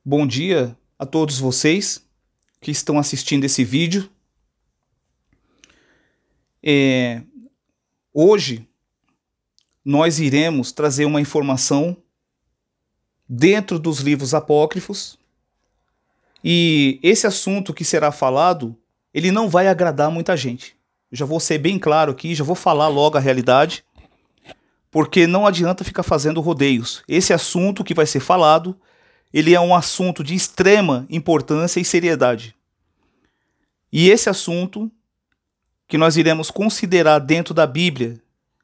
Bom dia a todos vocês que estão assistindo esse vídeo. Hoje nós iremos trazer uma informação dentro dos livros apócrifos e esse assunto que será falado, ele não vai agradar muita gente. Eu já vou ser bem claro aqui, já vou falar logo a realidade, porque não adianta ficar fazendo rodeios. Esse assunto que vai ser falado, ele é um assunto de extrema importância e seriedade. E esse assunto que nós iremos considerar dentro da Bíblia,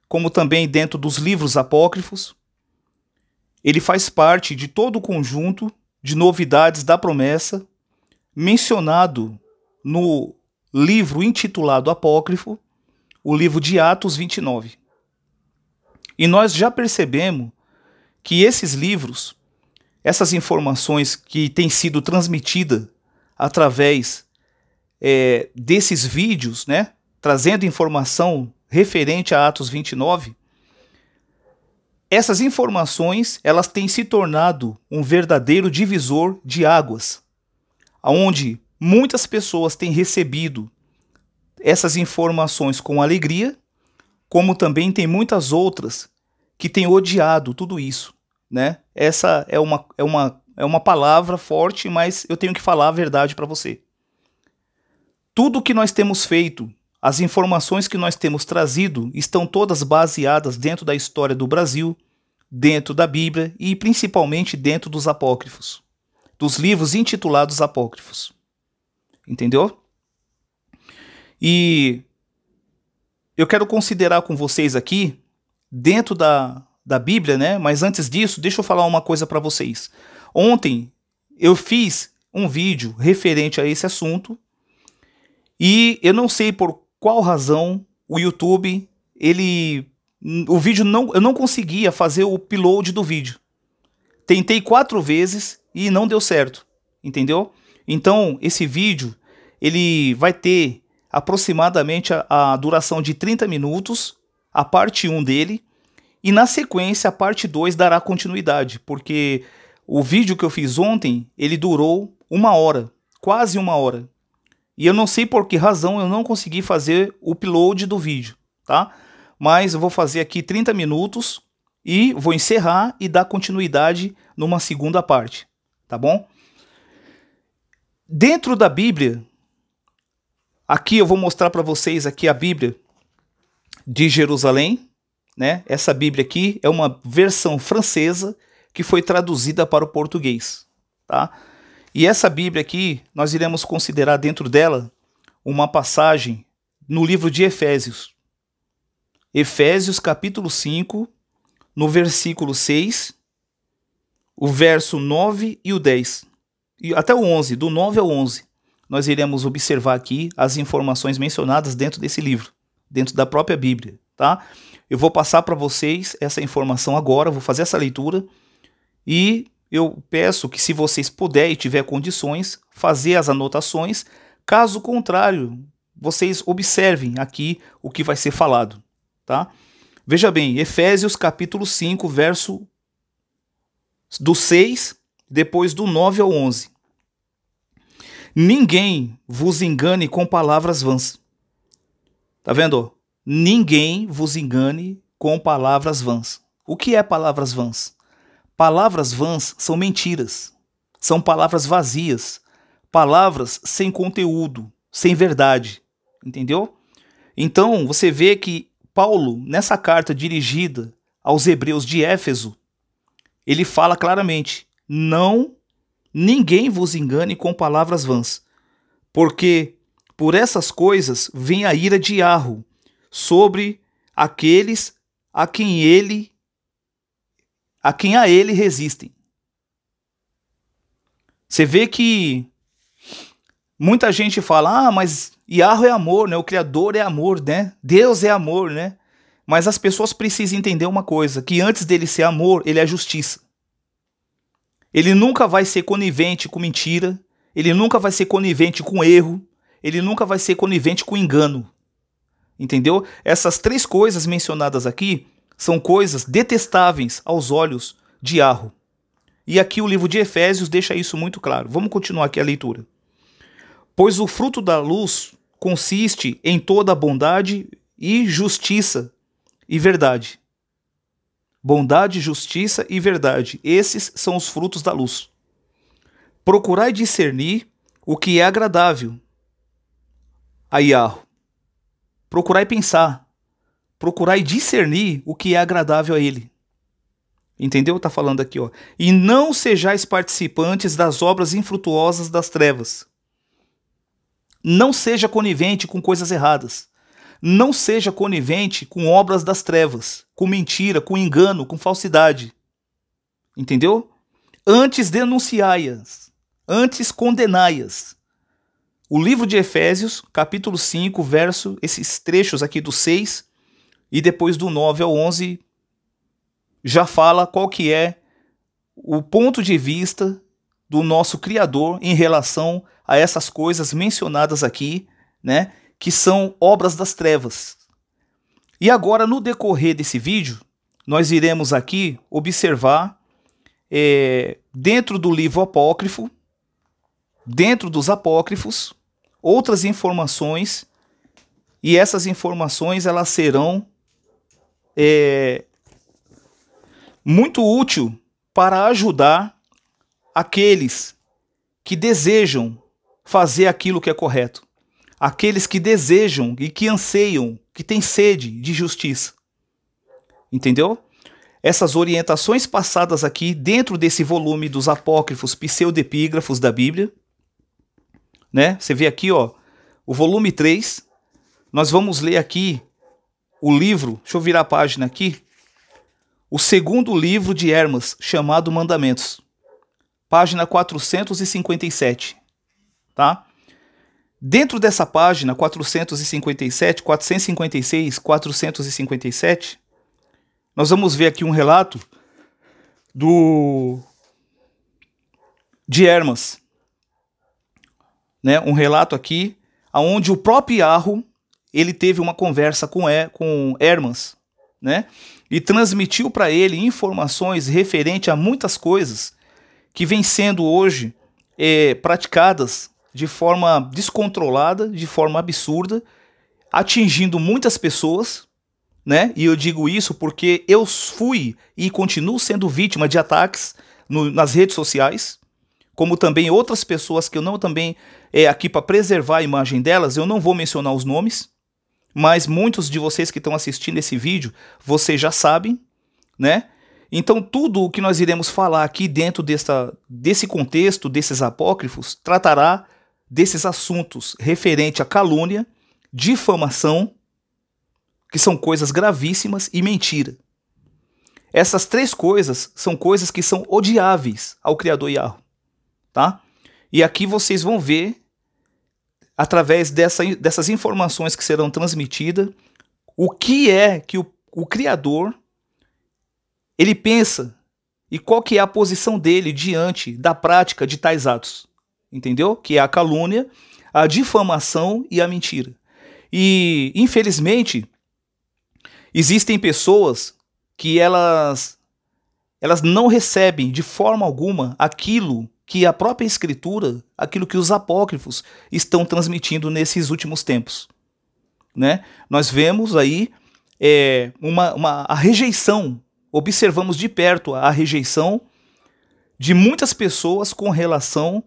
como também dentro dos livros apócrifos, ele faz parte de todo o conjunto de novidades da promessa mencionado no livro intitulado Apócrifo, o livro de Atos 29. E nós já percebemos que esses livros, essas informações que têm sido transmitidas através desses vídeos, né, trazendo informação referente a Atos 29, essas informações elas têm se tornado um verdadeiro divisor de águas, onde muitas pessoas têm recebido essas informações com alegria, como também tem muitas outras que têm odiado tudo isso, né? Essa é uma palavra forte, mas eu tenho que falar a verdade para você. Tudo que nós temos feito, as informações que nós temos trazido, estão todas baseadas dentro da história do Brasil, dentro da Bíblia e principalmente dentro dos apócrifos, dos livros intitulados apócrifos. Entendeu? E eu quero considerar com vocês aqui, dentro da Bíblia, né? Mas antes disso, deixa eu falar uma coisa para vocês. Ontem eu fiz um vídeo referente a esse assunto e eu não sei por qual razão o YouTube, eu não conseguia fazer o upload do vídeo. Tentei 4 vezes e não deu certo, entendeu? Então, esse vídeo, ele vai ter aproximadamente a duração de 30 minutos, a parte 1 dele, e na sequência a parte 2 dará continuidade, porque o vídeo que eu fiz ontem, ele durou 1 hora, quase 1 hora. E eu não sei por que razão eu não consegui fazer o upload do vídeo, tá? Mas eu vou fazer aqui 30 minutos e vou encerrar e dar continuidade numa segunda parte, tá bom? Dentro da Bíblia, aqui eu vou mostrar para vocês aqui a Bíblia de Jerusalém, né? Essa Bíblia aqui é uma versão francesa que foi traduzida para o português, tá? E essa Bíblia aqui, nós iremos considerar dentro dela uma passagem no livro de Efésios. Efésios capítulo 5, no versículo 6, o verso 9 e o 10. E até o 11, do 9 ao 11. Nós iremos observar aqui as informações mencionadas dentro desse livro, dentro da própria Bíblia, tá? Eu vou passar para vocês essa informação agora, vou fazer essa leitura e eu peço que, se vocês puderem e tiver condições, fazer as anotações. Caso contrário, vocês observem aqui o que vai ser falado, tá? Veja bem, Efésios capítulo 5, verso do 6, depois do 9 ao 11. Ninguém vos engane com palavras vãs. Tá vendo? Ninguém vos engane com palavras vãs. O que é palavras vãs? Palavras vãs são mentiras, são palavras vazias, palavras sem conteúdo, sem verdade, entendeu? Então, você vê que Paulo, nessa carta dirigida aos hebreus de Éfeso, ele fala claramente, ninguém vos engane com palavras vãs, porque por essas coisas vem a ira de Yahweh sobre aqueles a quem a ele resistem. Você vê que muita gente fala, mas Yahweh é amor, né? O Criador é amor, né? Deus é amor, né? Mas as pessoas precisam entender uma coisa, que antes dele ser amor, ele é justiça. Ele nunca vai ser conivente com mentira, ele nunca vai ser conivente com erro, ele nunca vai ser conivente com engano. Entendeu? Essas 3 coisas mencionadas aqui são coisas detestáveis aos olhos de Yahweh. E aqui o livro de Efésios deixa isso muito claro. Vamos continuar aqui a leitura. Pois o fruto da luz consiste em toda bondade e justiça e verdade. Bondade, justiça e verdade. Esses são os frutos da luz. Procurai discernir o que é agradável a Yahweh. Procurai pensar. Procurai discernir o que é agradável a Ele. Entendeu? Está falando aqui, ó. E não sejais participantes das obras infrutuosas das trevas. Não seja conivente com coisas erradas. Não seja conivente com obras das trevas, com mentira, com engano, com falsidade. Entendeu? Antes denunciai-as, antes condenai-as. O livro de Efésios, capítulo 5, verso, esses trechos aqui do 6 e depois do 9 ao 11, já fala qual que é o ponto de vista do nosso Criador em relação a essas coisas mencionadas aqui, né, que são obras das trevas. E agora, no decorrer desse vídeo, nós iremos aqui observar, dentro do livro apócrifo, dentro dos apócrifos, outras informações, e essas informações elas serão muito úteis para ajudar aqueles que desejam fazer aquilo que é correto, aqueles que desejam e que anseiam, que têm sede de justiça. Entendeu? Essas orientações passadas aqui dentro desse volume dos apócrifos pseudepígrafos da Bíblia, né? Você vê aqui, ó, o volume 3, nós vamos ler aqui o livro, deixa eu virar a página aqui, o segundo livro de Hermas, chamado Mandamentos, página 457, tá? Dentro dessa página, 457, 456, 457, nós vamos ver aqui um relato de Hermas, né? Um relato aqui onde o próprio Yahweh, ele teve uma conversa com Hermas, né? E transmitiu para ele informações referentes a muitas coisas que vêm sendo hoje praticadas de forma descontrolada, de forma absurda, atingindo muitas pessoas, né? E eu digo isso porque eu fui e continuo sendo vítima de ataques nas redes sociais, como também outras pessoas que eu não também aqui para preservar a imagem delas, eu não vou mencionar os nomes, mas muitos de vocês que estão assistindo esse vídeo, vocês já sabem, né? Então tudo o que nós iremos falar aqui dentro desse contexto, desses apócrifos, tratará desses assuntos referente à calúnia, difamação, que são coisas gravíssimas, e mentira. Essas três coisas são coisas que são odiáveis ao Criador Yahweh, tá? E aqui vocês vão ver, através dessas informações que serão transmitidas, o que é que o Criador ele pensa e qual que é a posição dele diante da prática de tais atos. Entendeu? Que é a calúnia, a difamação e a mentira. E, infelizmente, existem pessoas que elas não recebem de forma alguma aquilo que a própria Escritura, aquilo que os apócrifos estão transmitindo nesses últimos tempos, né? Nós vemos aí a rejeição, observamos de perto a rejeição de muitas pessoas com relação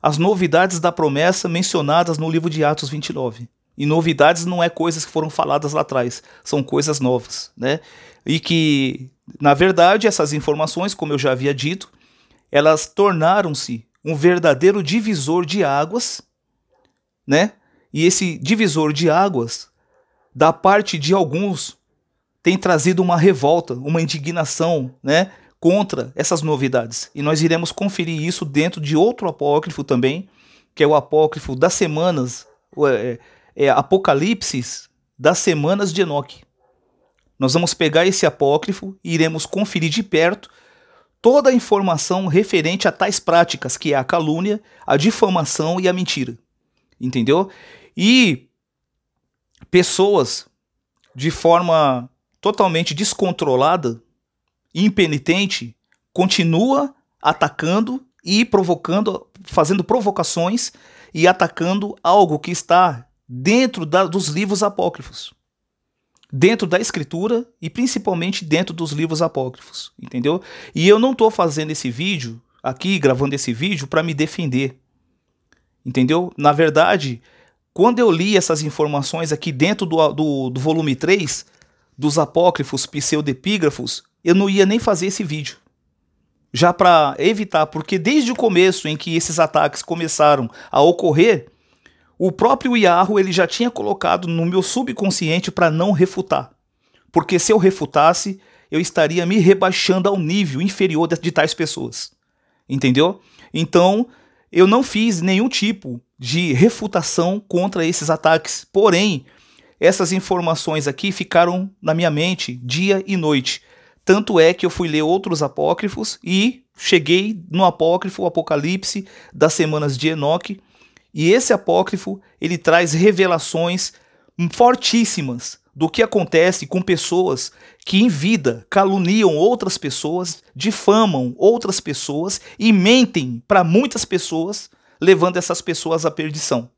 às novidades da promessa mencionadas no livro de Atos 29. E novidades não é coisas que foram faladas lá atrás, são coisas novas, né? E que, na verdade, essas informações, como eu já havia dito, elas tornaram-se um verdadeiro divisor de águas, né? E esse divisor de águas, da parte de alguns, tem trazido uma revolta, uma indignação, né, contra essas novidades. E nós iremos conferir isso dentro de outro apócrifo também, que é o apócrifo das semanas, Apocalipse das semanas de Enoque. Nós vamos pegar esse apócrifo e iremos conferir de perto toda a informação referente a tais práticas, que é a calúnia, a difamação e a mentira. Entendeu? E pessoas, de forma totalmente descontrolada, impenitente, continua atacando e provocando, fazendo provocações e atacando algo que está dentro dos livros apócrifos, dentro da escritura e principalmente dentro dos livros apócrifos, entendeu? E eu não estou fazendo esse vídeo aqui, gravando esse vídeo para me defender, entendeu? Na verdade, quando eu li essas informações aqui dentro do volume 3 dos apócrifos pseudepígrafos, eu não ia nem fazer esse vídeo, já para evitar, porque desde o começo em que esses ataques começaram a ocorrer, o próprio Yahoo ele já tinha colocado no meu subconsciente para não refutar. Porque se eu refutasse, eu estaria me rebaixando ao nível inferior de tais pessoas. Entendeu? Então, eu não fiz nenhum tipo de refutação contra esses ataques. Porém, essas informações aqui ficaram na minha mente dia e noite. Tanto é que eu fui ler outros apócrifos e cheguei no apócrifo, o Apocalipse das Semanas de Enoque. E esse apócrifo, ele traz revelações fortíssimas do que acontece com pessoas que em vida caluniam outras pessoas, difamam outras pessoas e mentem para muitas pessoas, levando essas pessoas à perdição.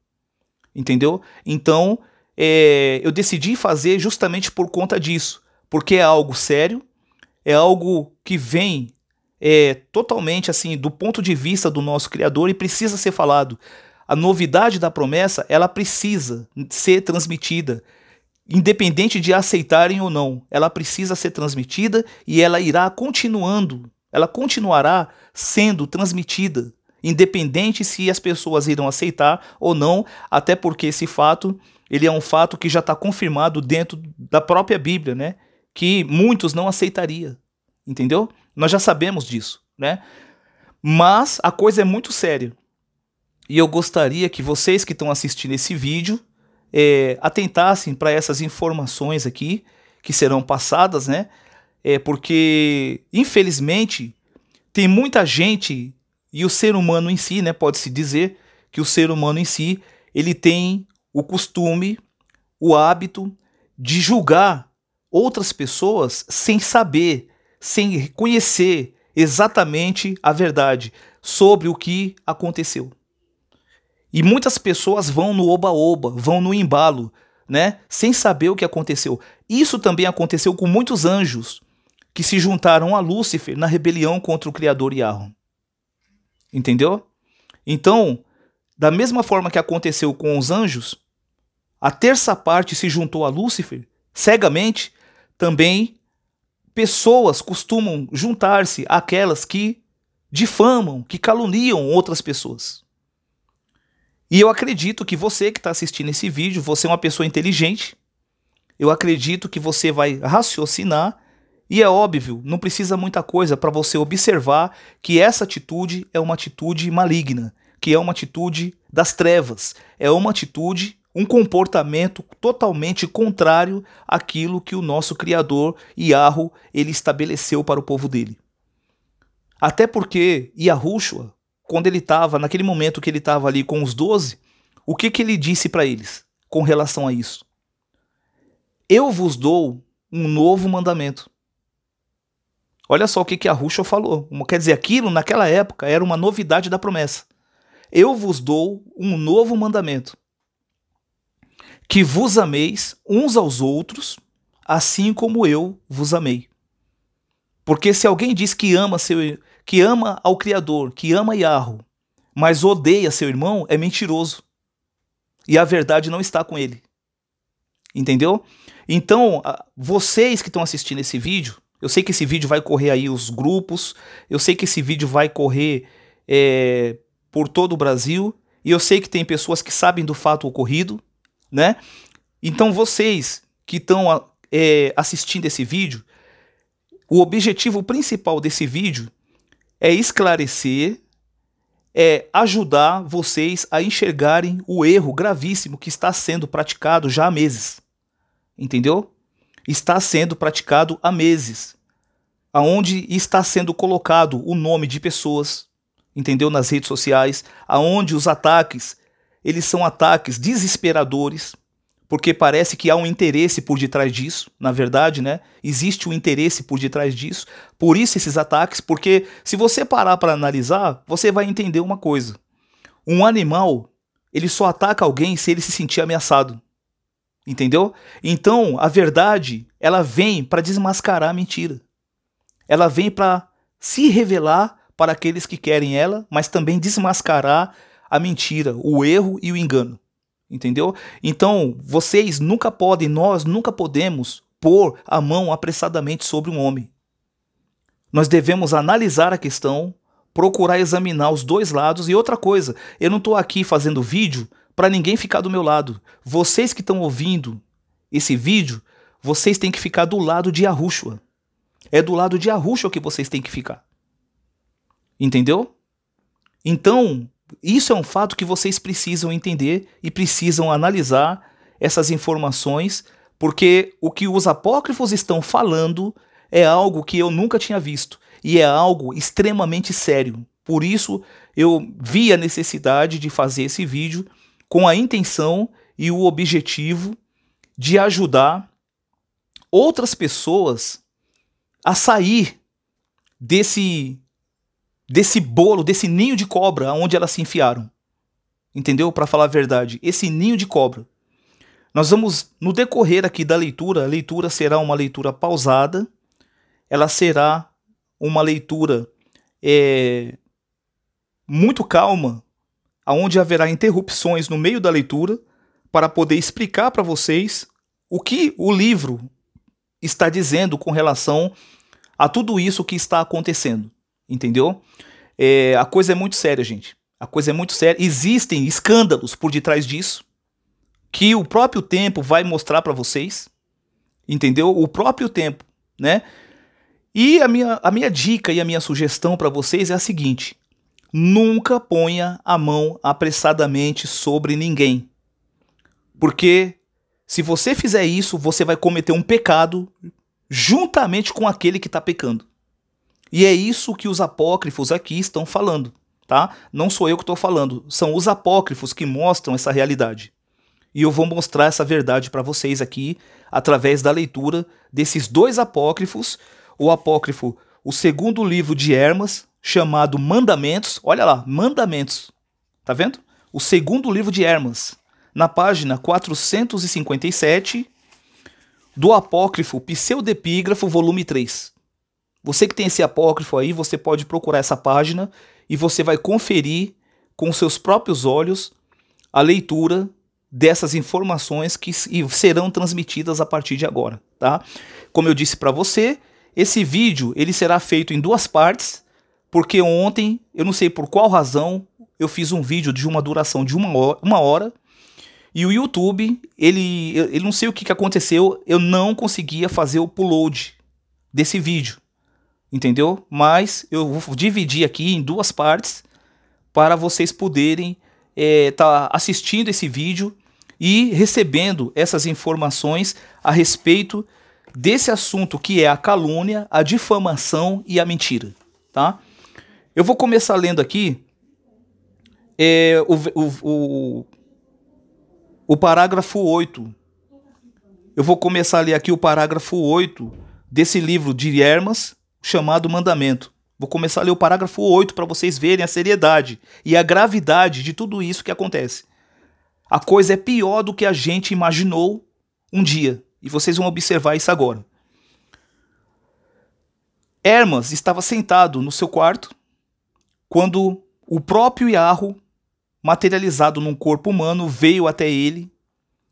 Entendeu? Então, eu decidi fazer justamente por conta disso, porque é algo sério, é algo que vem totalmente assim do ponto de vista do nosso Criador e precisa ser falado. A novidade da promessa, ela precisa ser transmitida, independente de aceitarem ou não. Ela precisa ser transmitida e ela continuará sendo transmitida, independente se as pessoas irão aceitar ou não, até porque esse fato, ele é um fato que já está confirmado dentro da própria Bíblia, né? Que muitos não aceitariam, entendeu? Nós já sabemos disso, né? Mas a coisa é muito séria. E eu gostaria que vocês que estão assistindo esse vídeo atentassem para essas informações aqui que serão passadas, né? Porque, infelizmente, tem muita gente, e o ser humano em si, né? Pode-se dizer que o ser humano em si, ele tem o costume, o hábito de julgar outras pessoas sem saber, sem conhecer exatamente a verdade sobre o que aconteceu. E muitas pessoas vão no oba-oba, vão no embalo, né? Sem saber o que aconteceu. Isso também aconteceu com muitos anjos que se juntaram a Lúcifer na rebelião contra o Criador Yahweh. Entendeu? Então, da mesma forma que aconteceu com os anjos, a terça parte se juntou a Lúcifer cegamente. Também pessoas costumam juntar-se àquelas que difamam, que caluniam outras pessoas. E eu acredito que você que está assistindo esse vídeo, você é uma pessoa inteligente, eu acredito que você vai raciocinar, e é óbvio, não precisa muita coisa para você observar que essa atitude é uma atitude maligna, que é uma atitude das trevas, é uma atitude, um comportamento totalmente contrário àquilo que o nosso Criador, Yahweh, ele estabeleceu para o povo dele. Até porque Yahushua, quando ele estava, naquele momento que ele estava ali com os 12, o que ele disse para eles com relação a isso? Eu vos dou um novo mandamento. Olha só o que Yahushua falou. Quer dizer, aquilo naquela época era uma novidade da promessa. Eu vos dou um novo mandamento. Que vos ameis uns aos outros, assim como eu vos amei. Porque se alguém diz que ama ao Criador, que ama Yahweh, mas odeia seu irmão, é mentiroso. E a verdade não está com ele. Entendeu? Então, vocês que estão assistindo esse vídeo, eu sei que esse vídeo vai correr aí os grupos, eu sei que esse vídeo vai correr por todo o Brasil, e eu sei que tem pessoas que sabem do fato ocorrido, né? Então, vocês que estão assistindo esse vídeo, o objetivo principal desse vídeo é esclarecer, é ajudar vocês a enxergarem o erro gravíssimo que está sendo praticado já há meses. Entendeu? Está sendo praticado há meses. Aonde está sendo colocado o nome de pessoas, entendeu? Nas redes sociais, aonde os ataques, eles são ataques desesperadores, porque parece que há um interesse por detrás disso, na verdade, né? Existe um interesse por detrás disso, por isso esses ataques, porque se você parar para analisar, você vai entender uma coisa. Um animal, ele só ataca alguém se ele se sentir ameaçado, entendeu? Então, a verdade, ela vem para desmascarar a mentira. Ela vem para se revelar para aqueles que querem ela, mas também desmascarar a mentira, o erro e o engano. Entendeu? Então, vocês nunca podem, nós nunca podemos pôr a mão apressadamente sobre um homem. Nós devemos analisar a questão, procurar examinar os dois lados. E outra coisa, eu não estou aqui fazendo vídeo para ninguém ficar do meu lado. Vocês que estão ouvindo esse vídeo, vocês têm que ficar do lado de Yahushua. É do lado de Yahushua que vocês têm que ficar. Entendeu? Então, isso é um fato que vocês precisam entender e precisam analisar essas informações, porque o que os apócrifos estão falando é algo que eu nunca tinha visto e é algo extremamente sério. Por isso, eu vi a necessidade de fazer esse vídeo com a intenção e o objetivo de ajudar outras pessoas a sair desse bolo, desse ninho de cobra onde elas se enfiaram. Entendeu? Para falar a verdade, esse ninho de cobra. Nós vamos, no decorrer aqui da leitura, a leitura será uma leitura pausada, ela será uma leitura muito calma, onde haverá interrupções no meio da leitura, para poder explicar para vocês o que o livro está dizendo com relação a tudo isso que está acontecendo. Entendeu? A coisa é muito séria, gente. A coisa é muito séria. Existem escândalos por detrás disso, que o próprio tempo vai mostrar para vocês. Entendeu? O próprio tempo, né? E a minha dica e a minha sugestão para vocês é a seguinte: nunca ponha a mão apressadamente sobre ninguém. Porque se você fizer isso, você vai cometer um pecado juntamente com aquele que está pecando. E é isso que os apócrifos aqui estão falando, tá? Não sou eu que estou falando, são os apócrifos que mostram essa realidade. E eu vou mostrar essa verdade para vocês aqui, através da leitura desses dois apócrifos. O apócrifo, o segundo livro de Hermas, chamado Mandamentos. Olha lá, Mandamentos. Tá vendo? O segundo livro de Hermas, na página 457, do apócrifo Pseudepígrafo, volume 3. Você que tem esse apócrifo aí, você pode procurar essa página e você vai conferir com seus próprios olhos a leitura dessas informações que serão transmitidas a partir de agora, tá? Como eu disse para você, esse vídeo ele será feito em duas partes, porque ontem, eu não sei por qual razão, eu fiz um vídeo de uma duração de uma hora e o YouTube, ele não sei o que aconteceu, eu não conseguia fazer o upload desse vídeo. Entendeu? Mas eu vou dividir aqui em duas partes para vocês poderem tá assistindo esse vídeo e recebendo essas informações a respeito desse assunto que é a calúnia, a difamação e a mentira, tá? Eu vou começar lendo aqui o parágrafo 8. Eu vou começar a ler aqui o parágrafo 8 desse livro de Hermas, chamado Mandamento. Vou começar a ler o parágrafo 8 para vocês verem a seriedade e a gravidade de tudo isso que acontece. A coisa é pior do que a gente imaginou um dia, e vocês vão observar isso agora. Hermas estava sentado no seu quarto quando o próprio Yahweh, materializado num corpo humano, veio até ele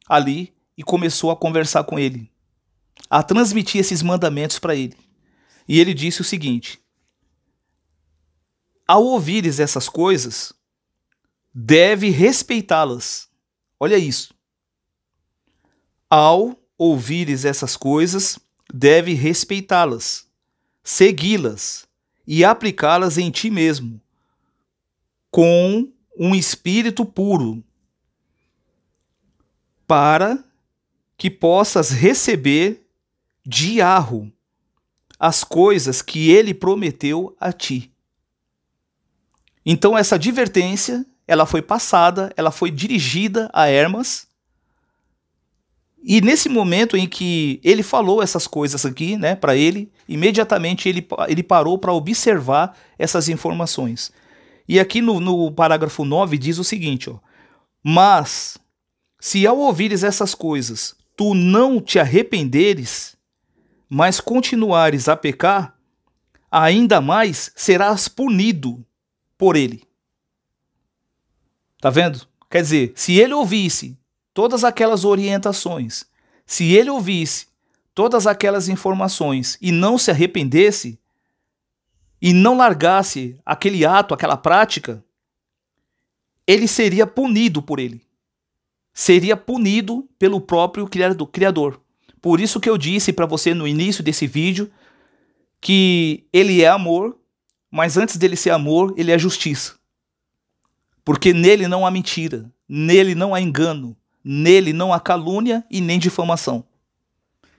ali e começou a conversar com ele, a transmitir esses mandamentos para ele. E ele disse o seguinte: ao ouvires essas coisas, deve respeitá-las. Olha isso. Ao ouvires essas coisas, deve respeitá-las, segui-las e aplicá-las em ti mesmo, com um espírito puro, para que possas receber de Yahweh as coisas que ele prometeu a ti. Então essa advertência, ela foi passada, ela foi dirigida a Hermas, E nesse momento em que ele falou essas coisas aqui, né, para ele, imediatamente ele parou para observar essas informações. E aqui no parágrafo 9 diz o seguinte, ó: mas, se ao ouvires essas coisas, tu não te arrependeres, mas continuares a pecar, ainda mais serás punido por ele. Tá vendo? Quer dizer, se ele ouvisse todas aquelas orientações, se ele ouvisse todas aquelas informações e não se arrependesse, e não largasse aquele ato, aquela prática, ele seria punido por ele. Seria punido pelo próprio Criador. Por isso que eu disse para você no início desse vídeo que ele é amor, mas antes dele ser amor, ele é justiça. Porque nele não há mentira, nele não há engano, nele não há calúnia e nem difamação.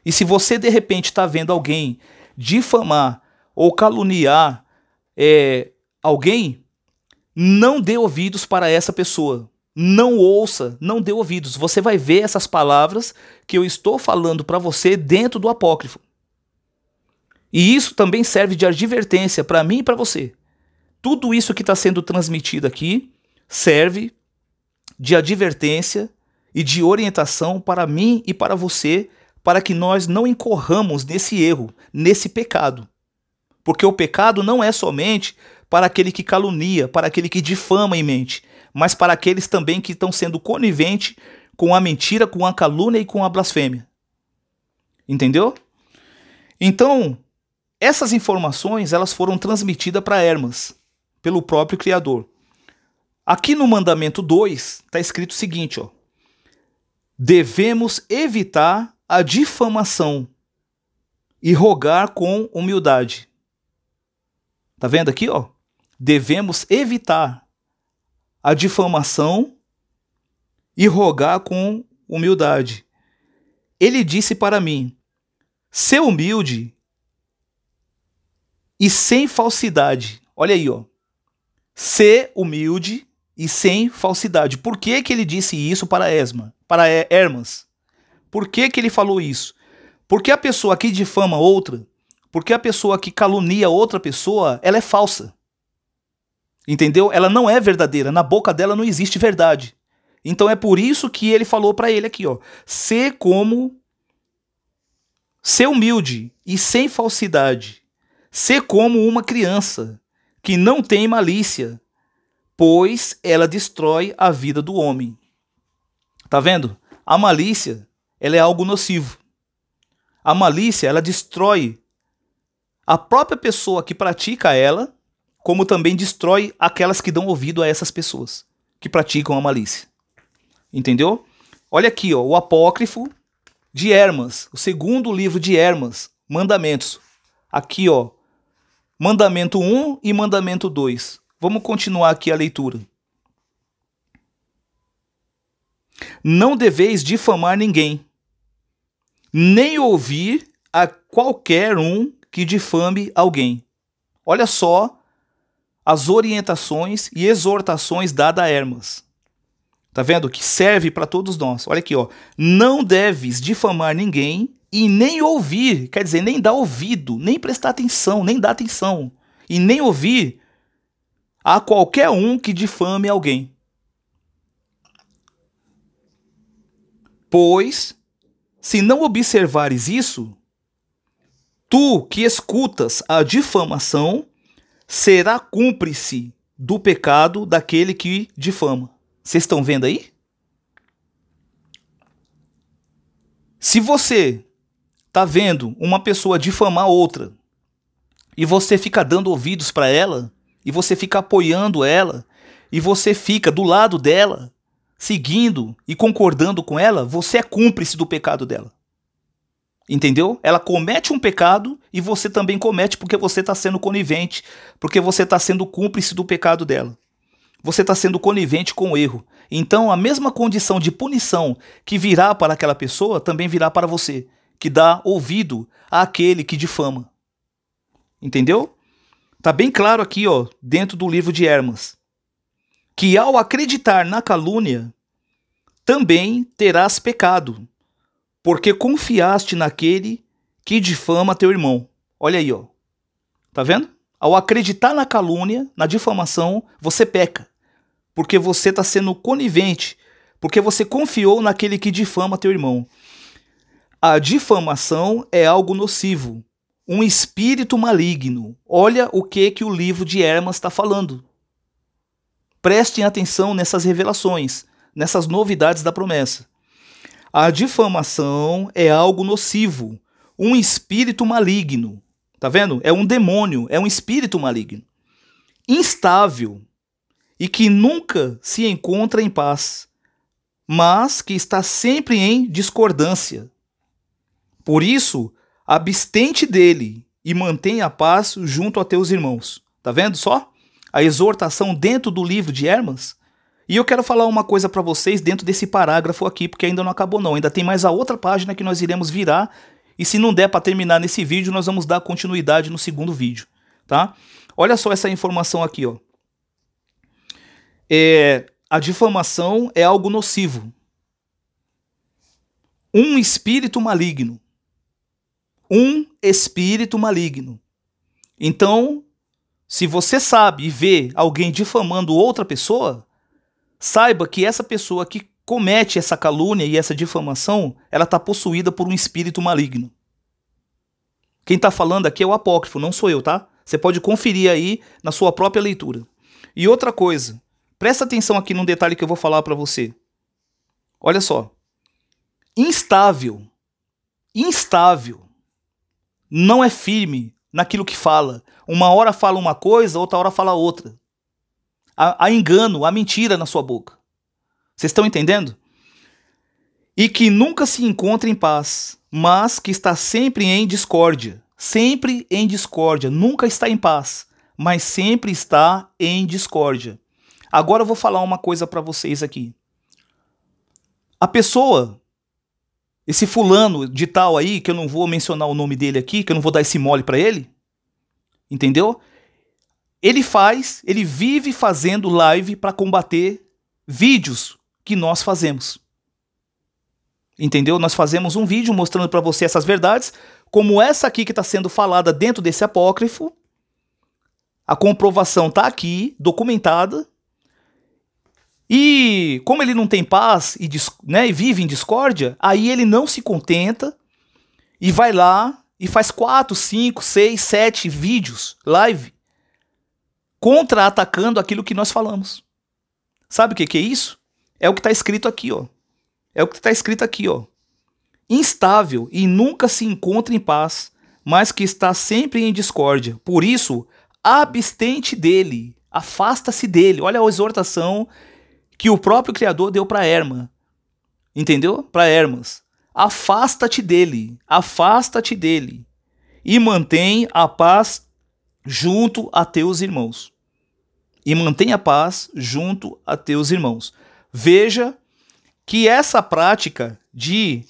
E se você de repente está vendo alguém difamar ou caluniar alguém, não dê ouvidos para essa pessoa. Não ouça, não dê ouvidos. Você vai ver essas palavras que eu estou falando para você dentro do apócrifo. E isso também serve de advertência para mim e para você. Tudo isso que está sendo transmitido aqui serve de advertência e de orientação para mim e para você, para que nós não incorramos nesse erro, nesse pecado. Porque o pecado não é somente para aquele que calunia, para aquele que difama em mente, mas para aqueles também que estão sendo coniventes com a mentira, com a calúnia e com a blasfêmia. Entendeu? Então, essas informações elas foram transmitidas para Hermas, pelo próprio Criador. Aqui no mandamento 2 está escrito o seguinte, ó: devemos evitar a difamação e rogar com humildade. Tá vendo aqui, ó? Devemos evitar a difamação e rogar com humildade. Ele disse para mim: ser humilde e sem falsidade. Olha aí, ó. Ser humilde e sem falsidade. Por que que ele disse isso para Hermas? Por que que ele falou isso? Porque a pessoa que difama outra, porque a pessoa que calunia outra pessoa, ela é falsa. Entendeu? Ela não é verdadeira. Na boca dela não existe verdade. Então é por isso que ele falou para ele aqui, ó: ser humilde e sem falsidade. Ser como uma criança que não tem malícia, pois ela destrói a vida do homem. Tá vendo? A malícia, ela é algo nocivo. A malícia, ela destrói a própria pessoa que pratica ela, como também destrói aquelas que dão ouvido a essas pessoas que praticam a malícia. Entendeu? Olha aqui, ó, o apócrifo de Hermas, o segundo livro de Hermas, Mandamentos. Aqui, ó, Mandamento 1 e Mandamento 2. Vamos continuar aqui a leitura. Não deveis difamar ninguém, nem ouvir a qualquer um que difame alguém. Olha só as orientações e exortações dadas a Hermas. Tá vendo? Que serve para todos nós. Olha aqui, ó. Não deves difamar ninguém e nem ouvir, quer dizer, nem dar ouvido, nem prestar atenção, nem dar atenção, e nem ouvir a qualquer um que difame alguém. Pois, se não observares isso, tu que escutas a difamação será cúmplice do pecado daquele que difama. Vocês estão vendo aí? Se você está vendo uma pessoa difamar outra e você fica dando ouvidos para ela, e você fica apoiando ela, e você fica do lado dela, seguindo e concordando com ela, você é cúmplice do pecado dela. Entendeu? Ela comete um pecado e você também comete, porque você está sendo conivente, porque você está sendo cúmplice do pecado dela. Você está sendo conivente com o erro. Então a mesma condição de punição que virá para aquela pessoa também virá para você, que dá ouvido àquele que difama. Entendeu? Tá bem claro aqui, ó, dentro do livro de Hermas, que ao acreditar na calúnia, também terás pecado, porque confiaste naquele que difama teu irmão. Olha aí, ó. Tá vendo? Ao acreditar na calúnia, na difamação, você peca. Porque você está sendo conivente, porque você confiou naquele que difama teu irmão. A difamação é algo nocivo, um espírito maligno. Olha o que o livro de Hermas está falando. Prestem atenção nessas revelações, nessas novidades da promessa. A difamação é algo nocivo, um espírito maligno. Tá vendo? É um demônio, é um espírito maligno. Instável e que nunca se encontra em paz, mas que está sempre em discordância. Por isso, abstente dele e mantenha a paz junto a teus irmãos. Tá vendo só? A exortação dentro do livro de Hermas. E eu quero falar uma coisa para vocês dentro desse parágrafo aqui, porque ainda não acabou não. Ainda tem mais a outra página que nós iremos virar. E se não der para terminar nesse vídeo, nós vamos dar continuidade no segundo vídeo. Tá? Olha só essa informação aqui, ó. A difamação é algo nocivo. Um espírito maligno. Um espírito maligno. Então, se você sabe e vê alguém difamando outra pessoa, saiba que essa pessoa que comete essa calúnia e essa difamação, ela está possuída por um espírito maligno. Quem está falando aqui é o apócrifo, não sou eu, tá? Você pode conferir aí na sua própria leitura. E outra coisa, presta atenção aqui num detalhe que eu vou falar para você. Olha só. Instável. Instável. Não é firme naquilo que fala. Uma hora fala uma coisa, outra hora fala outra. Há engano, há mentira na sua boca. Vocês estão entendendo? E que nunca se encontra em paz, mas que está sempre em discórdia. Sempre em discórdia. Nunca está em paz, mas sempre está em discórdia. Agora eu vou falar uma coisa para vocês aqui. A pessoa, esse fulano de tal aí, que eu não vou mencionar o nome dele aqui, que eu não vou dar esse mole para ele, entendeu? Ele vive fazendo live para combater vídeos que nós fazemos. Entendeu? Nós fazemos um vídeo mostrando para você essas verdades, como essa aqui que está sendo falada dentro desse apócrifo. A comprovação está aqui, documentada. E como ele não tem paz e vive em discórdia, aí ele não se contenta e vai lá e faz 4, 5, 6, 7 vídeos, live, contra-atacando aquilo que nós falamos. Sabe o que é isso? É o que está escrito aqui, ó. É o que está escrito aqui, ó. Instável e nunca se encontra em paz, mas que está sempre em discórdia. Por isso, abstente dele, afasta-se dele. Olha a exortação que o próprio Criador deu para Hermas. Entendeu? Para Hermas. Afasta-te dele e mantém a paz junto a teus irmãos. E mantém a paz junto a teus irmãos. Veja que essa prática de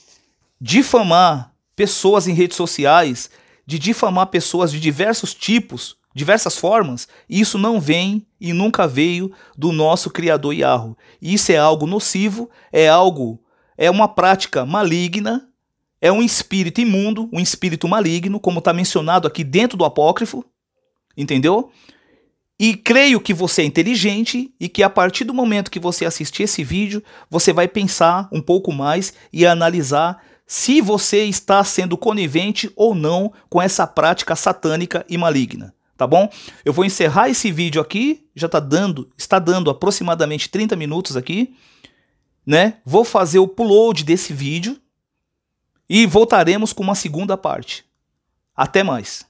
difamar pessoas em redes sociais, de difamar pessoas de diversos tipos, diversas formas, isso não vem e nunca veio do nosso Criador Yahweh. Isso é algo nocivo, é uma prática maligna, é um espírito imundo, um espírito maligno, como está mencionado aqui dentro do apócrifo, entendeu? E creio que você é inteligente e que a partir do momento que você assistir esse vídeo, você vai pensar um pouco mais e analisar se você está sendo conivente ou não com essa prática satânica e maligna, tá bom? Eu vou encerrar esse vídeo aqui, já está dando aproximadamente 30 minutos aqui, né? Vou fazer o upload desse vídeo e voltaremos com uma segunda parte. Até mais.